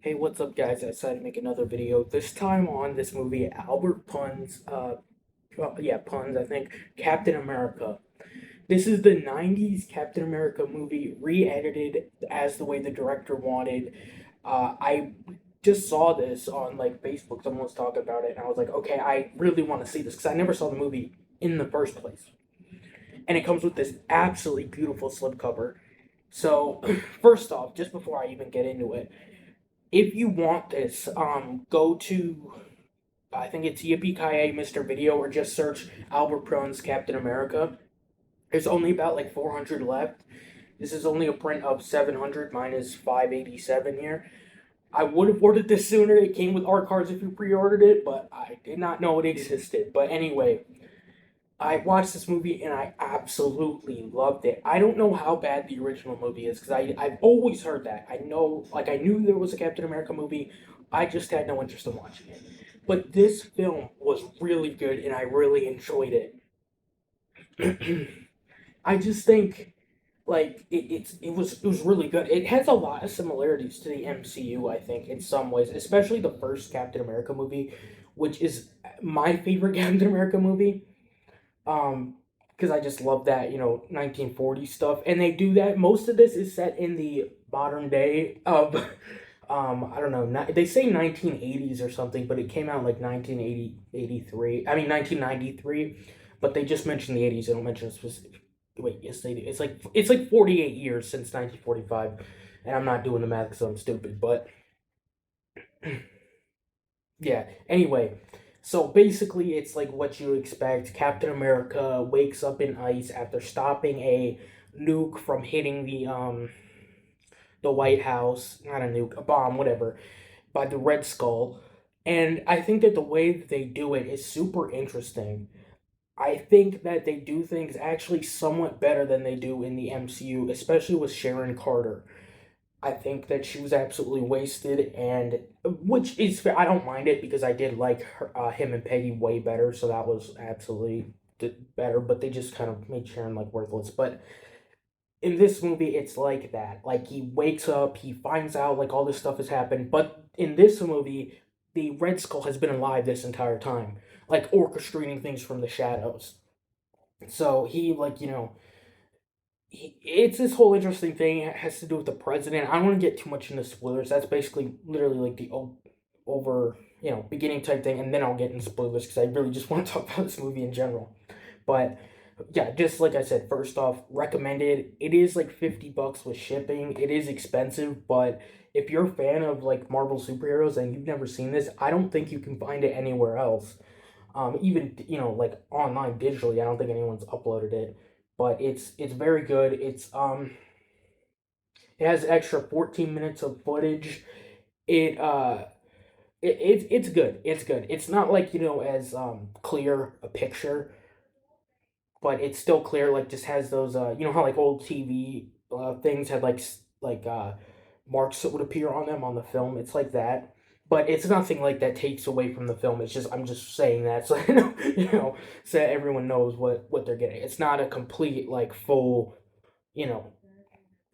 Hey, what's up, guys? I decided to make another video. This time on this movie, Albert Pun's, Pun's, I think, Captain America. This is the 90s Captain America movie, re-edited as the way the director wanted. I just saw this on, like, Facebook. Someone was talking about it, and I was like, okay, I really want to see this, because I never saw the movie in the first place. And it comes with this absolutely beautiful slipcover. So, first off, just before I even get into it, if you want this, go to I think it's Yippee Ki Mr. Video or just search Albert Prohn's Captain America. There's only about like 400 left. This is only a print of 700 minus 587 here. I would have ordered this sooner. It came with art cards if you pre-ordered it, but I did not know it existed. But anyway, I watched this movie and I absolutely loved it. I don't know how bad the original movie is because I've always heard that. I know, like, I knew there was a Captain America movie. I just had no interest in watching it. But this film was really good and I really enjoyed it. I just think like it was really good. It has a lot of similarities to the MCU, I think, in some ways, especially the first Captain America movie, which is my favorite Captain America movie. Um, because I just love that, 1940 stuff. And they do that. Most of this is set in the modern day of, I don't know, they say 1980s or something, but it came out like 1983. I mean, 1993, but they just mentioned the 80s. They don't mention a specific. Wait, yes, they do. It's like 48 years since 1945, and I'm not doing the math because I'm stupid, but yeah. Anyway, so basically, it's like what you expect. Captain America wakes up in ice after stopping a nuke from hitting the White House. Not a nuke, a bomb, whatever, by the Red Skull. And I think that the way that they do it is super interesting. I think that they do things actually somewhat better than they do in the MCU, especially with Sharon Carter. I think that she was absolutely wasted, and which is fair. I don't mind it because I did like him and Peggy way better, so that was absolutely better. But they just kind of made Sharon like worthless. But in this movie, it's like that. Like he wakes up, he finds out like all this stuff has happened. But in this movie, the Red Skull has been alive this entire time, like orchestrating things from the shadows. So he like it's this whole interesting thing. It has to do with the president. I don't want to get too much into spoilers. That's basically literally like the over beginning type thing, and then I'll get into spoilers because I really just want to talk about this movie in general. But yeah, just like I said, first off, recommended. It is like $50 with shipping. It is expensive, but if you're a fan of like Marvel superheroes and you've never seen this, I don't think you can find it anywhere else. Even like online digitally, I don't think anyone's uploaded it, but it's very good. It has extra 14 minutes of footage. It it's good. It's good. It's not like as clear a picture, but it's still clear. Like just has those how like old TV things had marks that would appear on them on the film. It's like that. But it's nothing like that takes away from the film. It's just I'm just saying that so so everyone knows what they're getting. It's not a complete like full, you know,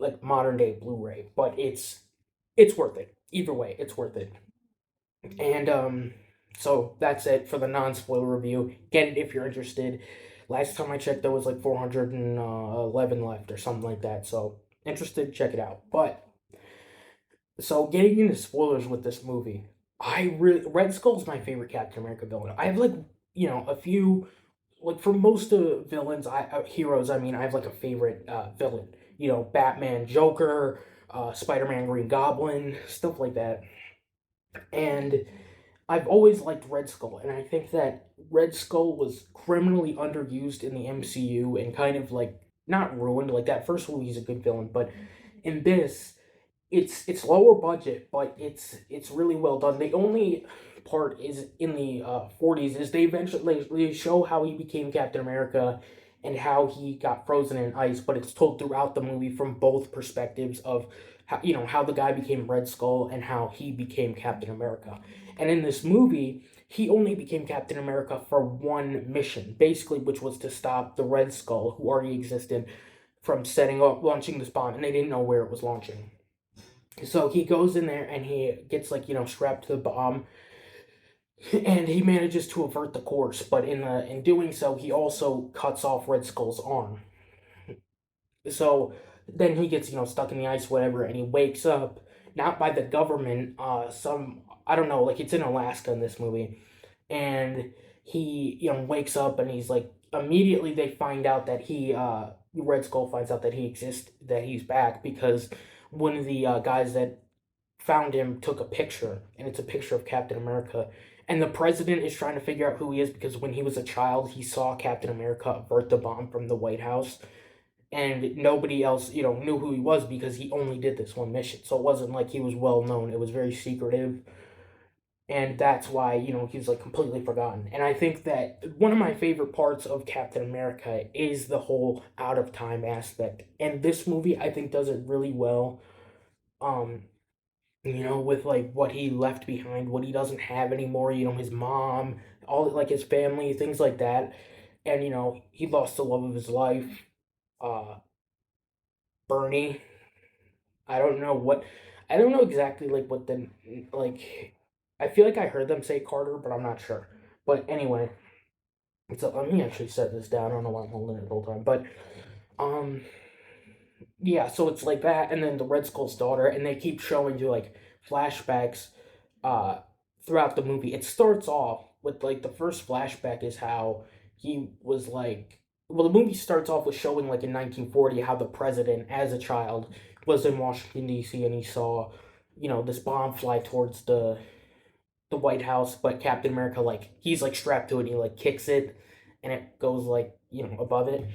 like modern day Blu-ray, but it's worth it. Either way, it's worth it. And so that's it for the non-spoiler review. Get it if you're interested. Last time I checked, there was like 411 left or something like that. So interested, check it out. But so getting into spoilers with this movie, I really Red Skull's my favorite Captain America villain. I have like a few like for most of villains, heroes. I mean, I have like a favorite villain. Batman, Joker, Spider-Man, Green Goblin, stuff like that. And I've always liked Red Skull, and I think that Red Skull was criminally underused in the MCU and kind of like not ruined. Like that first movie, he's a good villain, but in this, it's lower budget, but it's really well done. The only part is in the 40s is they eventually they show how he became Captain America and how he got frozen in ice, but it's told throughout the movie from both perspectives of how the guy became Red Skull and how he became Captain America. And in this movie, he only became Captain America for one mission, basically, which was to stop the Red Skull, who already existed, from setting up launching this bomb, and they didn't know where it was launching. So he goes in there and he gets like strapped to the bomb, and he manages to avert the course. But in doing so, he also cuts off Red Skull's arm. So then he gets stuck in the ice, whatever, and he wakes up not by the government. Some I don't know, like it's in Alaska in this movie, and he wakes up and he's like immediately they find out that Red Skull finds out that he exists, that he's back because one of the guys that found him took a picture, and it's a picture of Captain America. And the president is trying to figure out who he is because when he was a child, he saw Captain America avert the bomb from the White House, and nobody else, knew who he was because he only did this one mission. So it wasn't like he was well known. It was very secretive, and that's why he's like completely forgotten. And I think that one of my favorite parts of Captain America is the whole out of time aspect, and this movie I think does it really well. Um, with like what he left behind, what he doesn't have anymore. His mom, all like his family, things like that, and he lost the love of his life. Uh, Bernie. I don't know exactly like what the like. I feel like I heard them say Carter, but I'm not sure. But anyway, so let me actually set this down. I don't know why I'm holding it the whole time, but um, yeah. So it's like that, and then the Red Skull's daughter, and they keep showing you like flashbacks, uh, throughout the movie. It starts off with like the first flashback is how he was like. Well, the movie starts off with showing like in 1940 how the president, as a child, was in Washington D.C. and he saw, this bomb fly towards the White House, but Captain America like he's like strapped to it and he like kicks it, and it goes like above it.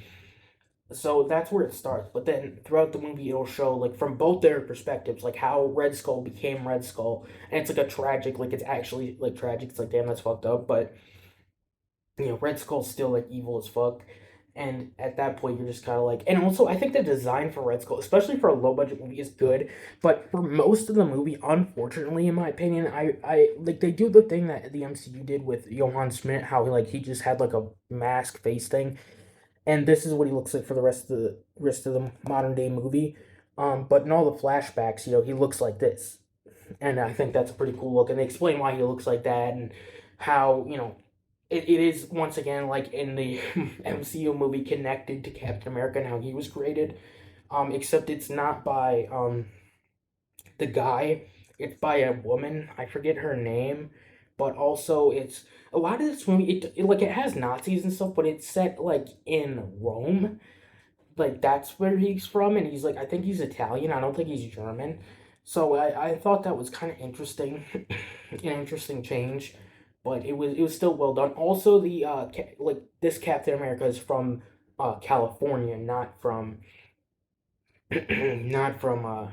So that's where it starts. But then throughout the movie, it'll show like from both their perspectives, like how Red Skull became Red Skull, and it's like a tragic, like it's actually like tragic. It's like damn, that's fucked up. But Red Skull's still like evil as fuck. And at that point, you're just kind of like, and also, I think the design for Red Skull, especially for a low budget movie, is good. But for most of the movie, unfortunately, in my opinion, I like they do the thing that the MCU did with Johann Schmidt, how like he just had like a mask face thing, and this is what he looks like for the rest of the modern day movie. But in all the flashbacks, he looks like this, and I think that's a pretty cool look. And they explain why he looks like that and how it is once again like in the MCU movie connected to Captain America and how he was created. Except it's not by the guy, it's by a woman. I forget her name, but also it's a lot of this movie. Like it has Nazis and stuff, but it's set like in Rome, like that's where he's from, and he's like I think he's Italian. I don't think he's German. So I thought that was kind of interesting, an interesting change, but it was still well done. Also, the like this Captain America is from California, not from not from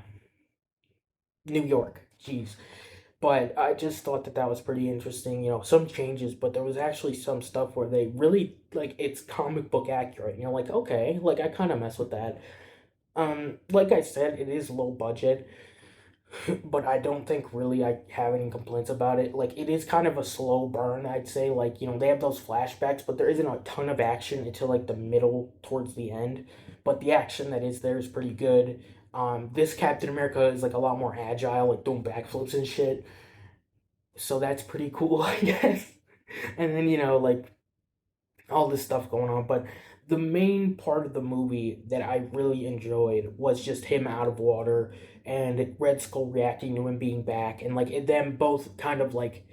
New York. Jeez. But I just thought that that was pretty interesting. Some changes, but there was actually some stuff where they really like it's comic book accurate. Like okay, like I kind of mess with that. Like I said, it is low budget, but I don't think really I have any complaints about it. Like it is kind of a slow burn, I'd say. Like they have those flashbacks, but there isn't a ton of action until like the middle towards the end. But the action that is there is pretty good. This Captain America is like a lot more agile, like doing backflips and shit. So that's pretty cool, I guess. And then like all this stuff going on, but the main part of the movie that I really enjoyed was just him out of water and Red Skull reacting to him being back, and like them both kind of like,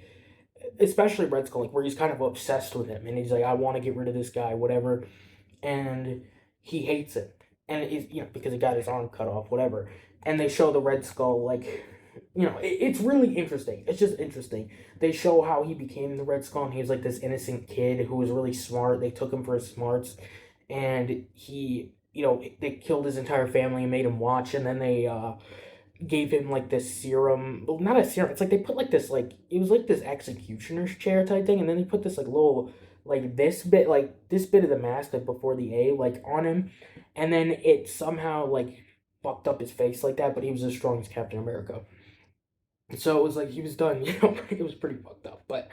especially Red Skull, like where he's kind of obsessed with him and he's like, I want to get rid of this guy, whatever, and he hates it, and it's because he got his arm cut off, whatever, and they show the Red Skull like. It's really interesting. It's just interesting. They show how he became the Red Skull, and he was like this innocent kid who was really smart. They took him for his smarts, and he, they killed his entire family and made him watch, and then they gave him like this serum. Well, not a serum. It's like they put like this like it was like this executioner's chair type thing, and then they put this like little like this bit of the mask like before the A like on him, and then it somehow like fucked up his face like that, but he was as strong as Captain America. So it was like he was done, it was pretty fucked up. But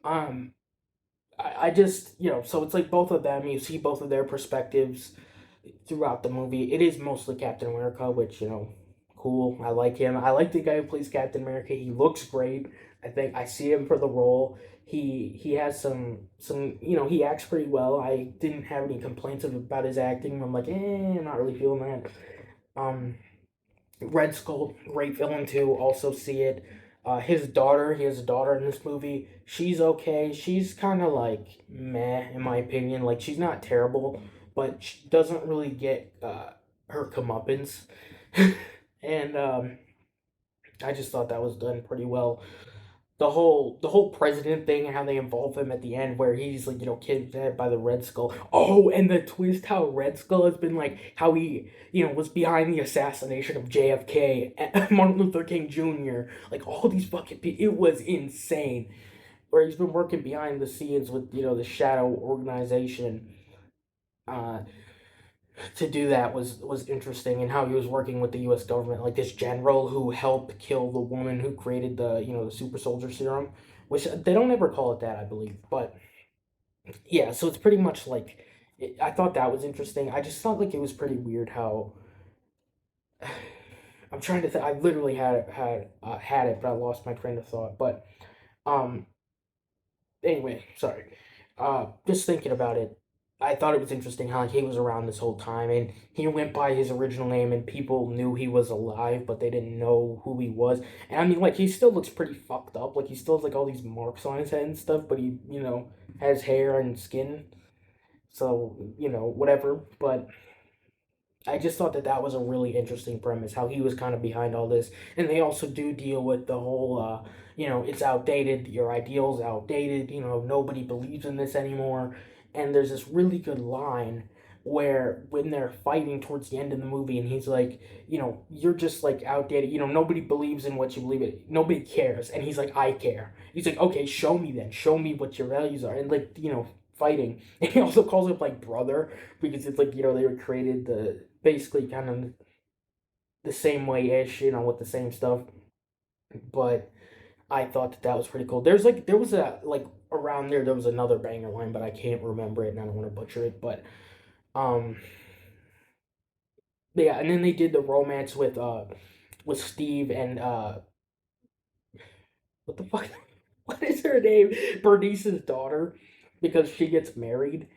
um I just so it's like both of them, you see both of their perspectives throughout the movie. It is mostly Captain America, which, of cool. I like him. I like the guy who plays Captain America. He looks great. I think I see him for the role. He has some he acts pretty well. I didn't have any complaints about his acting. I'm like, I'm not really feeling that. Um, Red Skull, great villain too. Also see it. His daughter, he has a daughter in this movie. She's okay. She's kind of like meh in my opinion. Like she's not terrible, but she doesn't really get her comeuppance. And I just thought that was done pretty well. The whole president thing and how they involve him at the end, where he's like kidnapped by the Red Skull. Oh, and the twist how Red Skull has been like how he was behind the assassination of JFK, Martin Luther King Jr. Like all these fucking people. It was insane. Where he's been working behind the scenes with the shadow organization. Uh, to do that was interesting, and how he was working with the U.S. government, like this general who helped kill the woman who created the super soldier serum, which they don't ever call it that, I believe, but yeah. So it's pretty much like I thought that was interesting. I just thought like it was pretty weird how I'm trying to. I literally had it, but I lost my train of thought. But um, anyway, sorry. Just thinking about it, I thought it was interesting how like, he was around this whole time, and he went by his original name, and people knew he was alive, but they didn't know who he was. And I mean, like he still looks pretty fucked up. Like he still has like all these marks on his head and stuff, but he has hair and skin, so whatever. But I just thought that that was a really interesting premise, how he was kind of behind all this. And they also do deal with the whole, it's outdated, your ideals outdated, nobody believes in this anymore. And there's this really good line where when they're fighting towards the end of the movie, and he's like, you're just like outdated, nobody believes in what you believe in, nobody cares. And he's like, I care. He's like, okay, show me then, show me what your values are. And like, fighting. And he also calls him like brother, because it's like they were created the basically kind of the same way ish, with the same stuff. But I thought that that was pretty cool. There was a like around there was another banger line, but I can't remember it and I don't want to butcher it. But um yeah, and then they did the romance with Steve and what the fuck, what is her name, Bernice's daughter, because she gets married.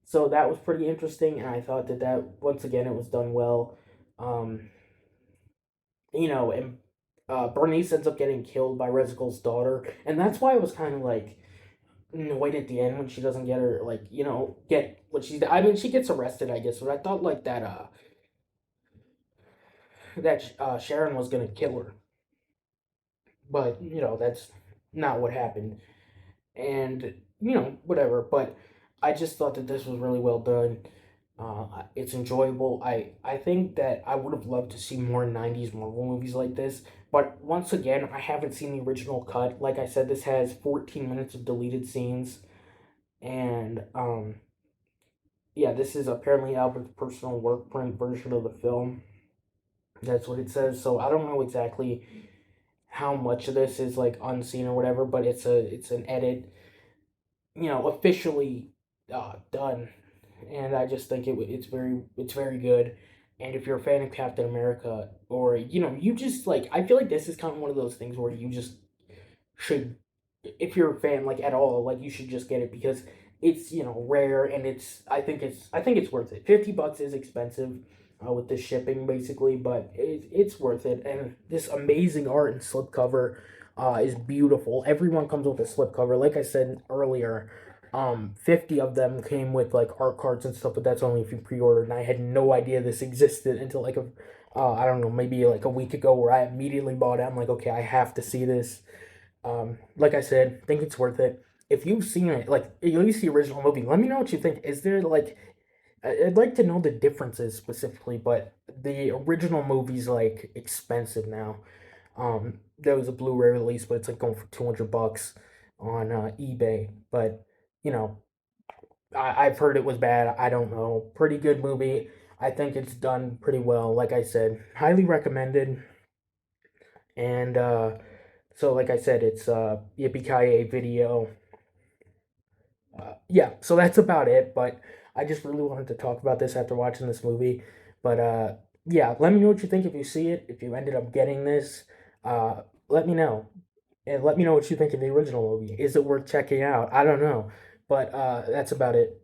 So that was pretty interesting, and I thought that once again it was done well. Um, and Bernice ends up getting killed by Rezgul's daughter, and that's why I was kind of like annoyed at the end when she doesn't get her like get what she's. I mean, she gets arrested, I guess, but I thought like that Sharon was gonna kill her, but that's not what happened, and whatever. But I just thought that this was really well done. It's enjoyable. I think that I would have loved to see more '90s Marvel movies like this, but once again, I haven't seen the original cut. Like I said, this has 14 minutes of deleted scenes, and yeah, this is apparently Albert's personal work print version of the film. That's what it says. So I don't know exactly how much of this is like unseen or whatever, but it's an edit, officially done, and I just think it's very good. And if you're a fan of Captain America, or you just like, I feel like this is kind of one of those things where you just should, if you're a fan like at all, like you should just get it, because it's rare, and I think it's worth it. $50 is expensive with the shipping basically, but it's worth it. And this amazing art and slipcover is beautiful. Everyone comes with a slipcover. Like I said earlier, 50 of them came with like art cards and stuff, but that's only if you pre-ordered. And I had no idea this existed until like I don't know, maybe like a week ago, where I immediately bought it. I'm like, okay, I have to see this. Like I said, think it's worth it. If you've seen it, like at least the original movie, let me know what you think. Is there like I'd like to know the differences specifically, but the original movie's like expensive now. There was a Blu-ray release, but it's like going for $200 on eBay. But you know, I've heard it was bad. I don't know. Pretty good movie. I think it's done pretty well. Like I said, highly recommended. And so, like I said, it's Yippee Video. Yeah, so that's about it. But I just really wanted to talk about this after watching this movie. But Yeah, let me know what you think if you see it. If you ended up getting this, let me know. And let me know what you think of the original movie. Is it worth checking out? I don't know. But that's about it.